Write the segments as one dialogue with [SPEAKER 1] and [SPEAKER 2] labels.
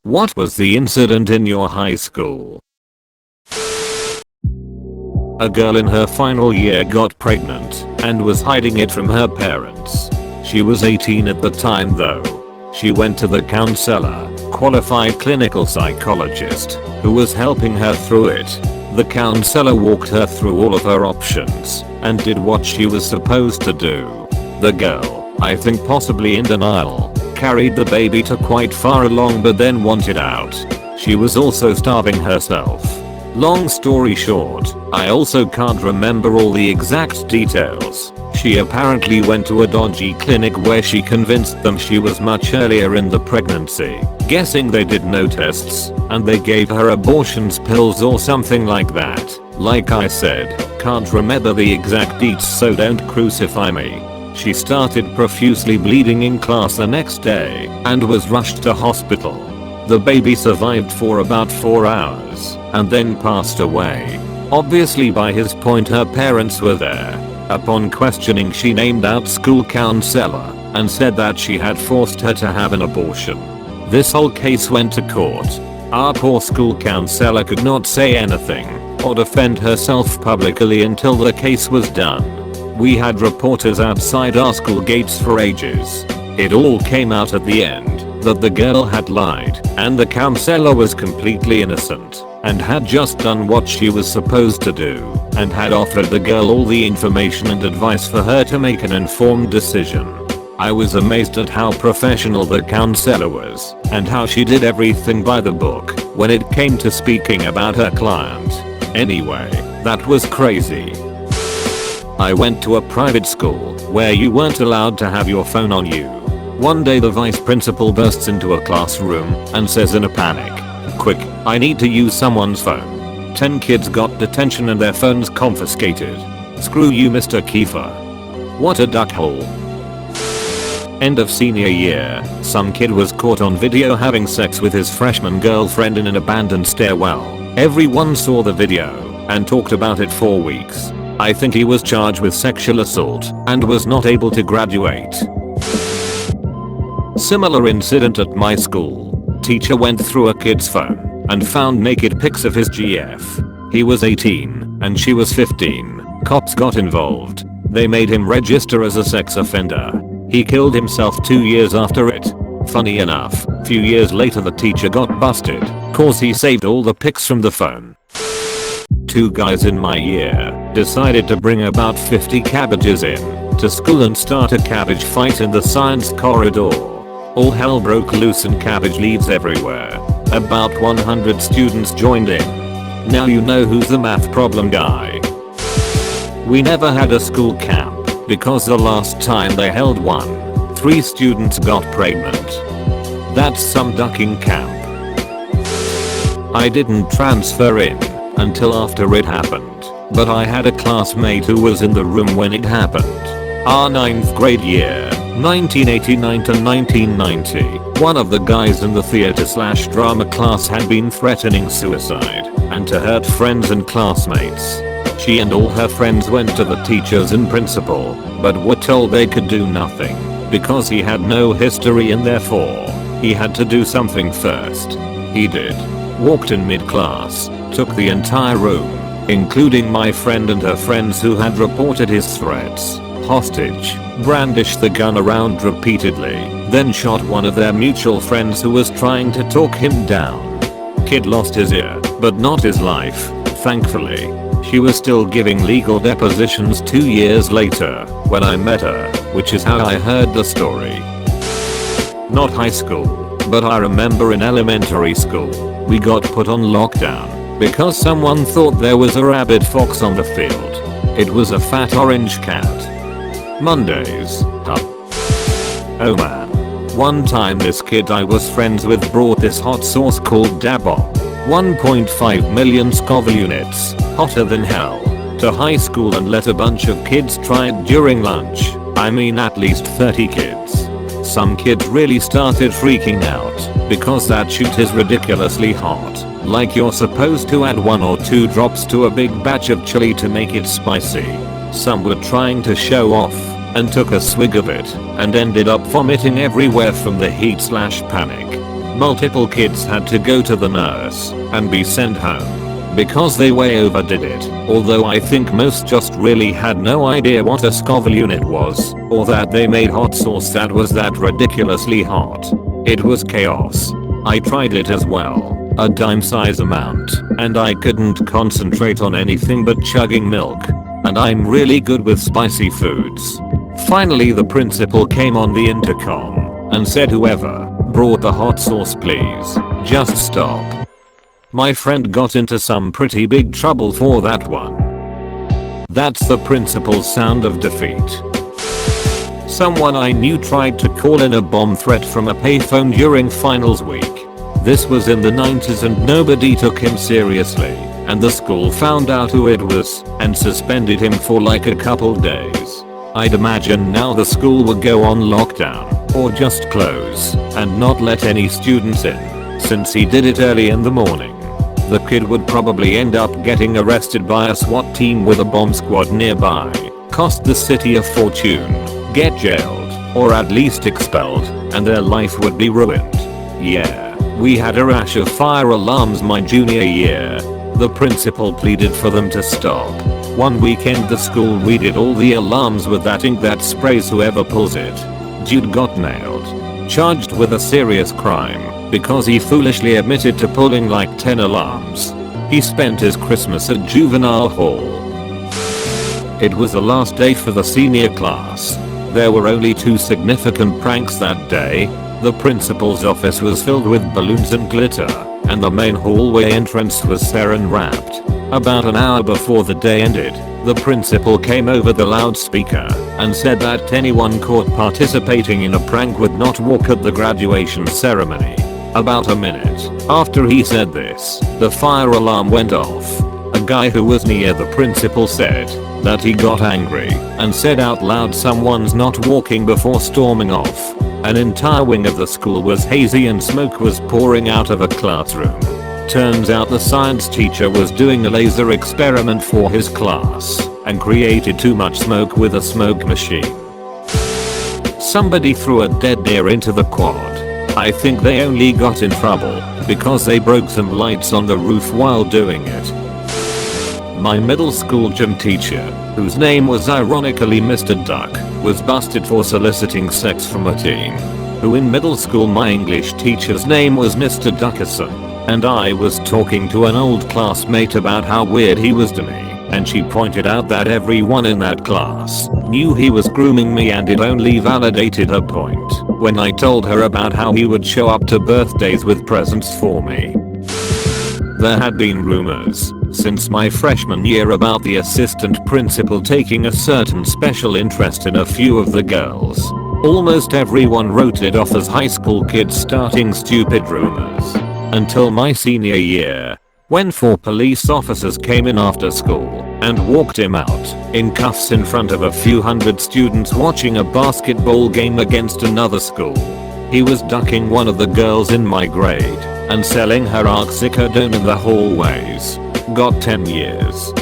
[SPEAKER 1] What was the incident in your high school? A girl in her final year got pregnant and was hiding it from her parents. She was 18 at the time though. She went to the counselor, qualified clinical psychologist, who was helping her through it. The counselor walked her through all of her options and did what she was supposed to do. The girl, I think possibly in denial, carried the baby to quite far along but then wanted out. She was also starving herself. Long story short, I also can't remember all the exact details. She apparently went to a dodgy clinic where she convinced them she was much earlier in the pregnancy, guessing they did no tests, and they gave her abortions pills or something like that. Like I said, can't remember the exact deets so don't crucify me. She started profusely bleeding in class the next day and was rushed to hospital. The baby survived for about 4 hours and then passed away. Obviously by his point her parents were there. Upon questioning she named out school counselor and said that she had forced her to have an abortion. This whole case went to court. Our poor school counselor could not say anything or defend herself publicly until the case was done. We had reporters outside our school gates for ages. It all came out at the end that the girl had lied and the counselor was completely innocent and had just done what she was supposed to do and had offered the girl all the information and advice for her to make an informed decision. I was amazed at how professional the counselor was and how she did everything by the book when it came to speaking about her client. Anyway, that was crazy. I went to a private school where you weren't allowed to have your phone on you. One day the vice principal bursts into a classroom and says in a panic, "Quick, I need to use someone's phone." 10 kids got detention and their phones confiscated. Screw you, Mr. Kiefer. What a duckhole. End of senior year, some kid was caught on video having sex with his freshman girlfriend in an abandoned stairwell. Everyone saw the video and talked about it for weeks. I think he was charged with sexual assault and was not able to graduate. Similar incident at my school. Teacher went through a kid's phone and found naked pics of his GF. He was 18 and she was 15. Cops got involved. They made him register as a sex offender. He killed himself 2 years after it. Funny enough, few years later the teacher got busted cause he saved all the pics from the phone. 2 guys in my year decided to bring about 50 cabbages in to school and start a cabbage fight in the science corridor. All hell broke loose and cabbage leaves everywhere. About 100 students joined in. Now you know who's the math problem guy. We never had a school camp because the last time they held one, 3 students got pregnant. That's some ducking camp. I didn't transfer in until after it happened, but I had a classmate who was in the room when it happened. Our 9th grade year, 1989 to 1990, one of the guys in the theater/drama class had been threatening suicide and to hurt friends and classmates. She and all her friends went to the teachers and principal, but were told they could do nothing because he had no history and therefore he had to do something first. He did. Walked in mid-class, took the entire room, including my friend and her friends who had reported his threats, hostage, brandished the gun around repeatedly, then shot one of their mutual friends who was trying to talk him down. Kid lost his ear, but not his life, thankfully. She was still giving legal depositions 2 years later when I met her, which is how I heard the story. Not high school, but I remember in elementary school, we got put on lockdown because someone thought there was a rabid fox on the field. It was a fat orange cat. Mondays, huh? Oh man. One time this kid I was friends with brought this hot sauce called Dabop, 1.5 million Scoville units, hotter than hell, to high school and let a bunch of kids try it during lunch. I mean at least 30 kids. Some kids really started freaking out because that shit is ridiculously hot. Like you're supposed to add 1 or 2 drops to a big batch of chili to make it spicy. Some were trying to show off and took a swig of it and ended up vomiting everywhere from the heat/panic. Multiple kids had to go to the nurse and be sent home because they way overdid it, although I think most just really had no idea what a Scoville unit was, or that they made hot sauce that was that ridiculously hot. It was chaos. I tried it as well, a dime size amount, and I couldn't concentrate on anything but chugging milk. And I'm really good with spicy foods. Finally the principal came on the intercom and said, "Whoever brought the hot sauce, please just stop." My friend got into some pretty big trouble for that one. That's the principal's sound of defeat. Someone I knew tried to call in a bomb threat from a payphone during finals week. This was in the 90s and nobody took him seriously, and the school found out who it was and suspended him for like a couple days. I'd imagine now the school would go on lockdown or just close and not let any students in, since he did it early in the morning. The kid would probably end up getting arrested by a SWAT team with a bomb squad nearby, cost the city a fortune, get jailed, or at least expelled, and their life would be ruined. Yeah, we had a rash of fire alarms my junior year. The principal pleaded for them to stop. One weekend the school redid all the alarms with that ink that sprays whoever pulls it. Dude got nailed. Charged with a serious crime because he foolishly admitted to pulling like 10 alarms. He spent his Christmas at juvenile hall. It was the last day for the senior class. There were only 2 significant pranks that day. The principal's office was filled with balloons and glitter, and the main hallway entrance was saran wrapped. About an hour before the day ended, the principal came over the loudspeaker and said that anyone caught participating in a prank would not walk at the graduation ceremony. About a minute after he said this, the fire alarm went off. A guy who was near the principal said that he got angry and said out loud, "Someone's not walking," before storming off. An entire wing of the school was hazy and smoke was pouring out of a classroom. Turns out the science teacher was doing a laser experiment for his class and created too much smoke with a smoke machine. Somebody threw a dead deer into the quad. I think they only got in trouble because they broke some lights on the roof while doing it. My middle school gym teacher, whose name was ironically Mr. Duck, was busted for soliciting sex from a teen. Who in middle school my English teacher's name was Mr. Duckerson, and I was talking to an old classmate about how weird he was to me, and she pointed out that everyone in that class knew he was grooming me, and it only validated her point when I told her about how he would show up to birthdays with presents for me. There had been rumors since my freshman year about the assistant principal taking a certain special interest in a few of the girls. Almost everyone wrote it off as high school kids starting stupid rumors. Until my senior year, when 4 police officers came in after school and walked him out in cuffs in front of a few hundred students watching a basketball game against another school. He was ducking one of the girls in my grade and selling her oxycodone in the hallways. Got 10 years.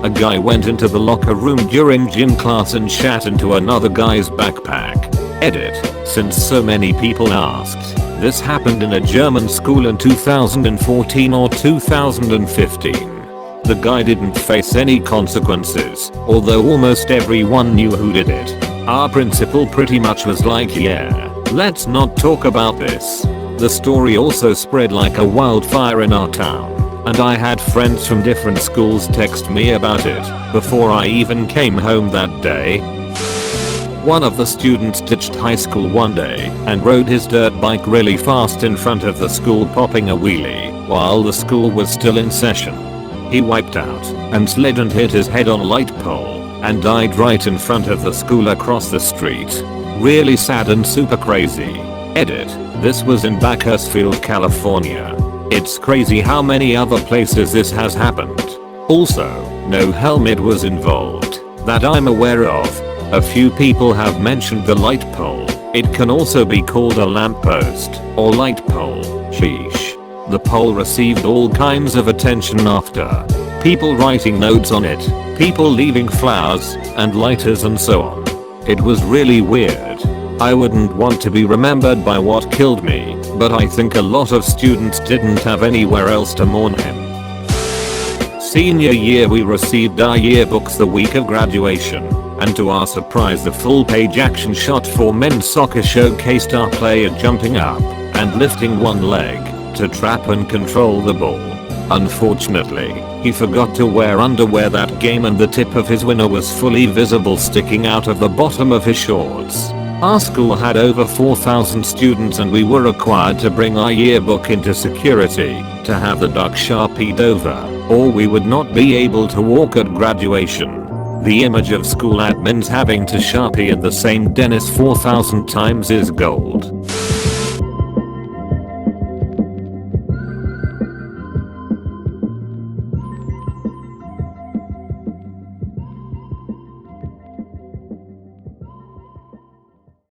[SPEAKER 1] A guy went into the locker room during gym class and shat into another guy's backpack. Edit. Since so many people asked, this happened in a German school in 2014 or 2015. The guy didn't face any consequences, although almost everyone knew who did it. Our principal pretty much was like, "Yeah, let's not talk about this." The story also spread like a wildfire in our town, and I had friends from different schools text me about it before I even came home that day. One of the students ditched high school one day and rode his dirt bike really fast in front of the school, popping a wheelie while the school was still in session. He wiped out and slid and hit his head on a light pole and died right in front of the school across the street. Really sad and super crazy. Edit. This was in Bakersfield, California. It's crazy how many other places this has happened. Also, no helmet was involved that I'm aware of. A few people have mentioned the light pole. It can also be called a lamppost or light pole. Sheesh. The pole received all kinds of attention after. People writing notes on it, people leaving flowers and lighters and so on. It was really weird. I wouldn't want to be remembered by what killed me, but I think a lot of students didn't have anywhere else to mourn him. Senior year we received our yearbooks the week of graduation, and to our surprise the full page action shot for men's soccer showcased our player jumping up and lifting one leg to trap and control the ball. Unfortunately, he forgot to wear underwear that game and the tip of his winner was fully visible sticking out of the bottom of his shorts. Our school had over 4,000 students and we were required to bring our yearbook into security to have the duck sharpied over, or we would not be able to walk at graduation. The image of school admins having to sharpie in the same Dennis 4,000 times is gold.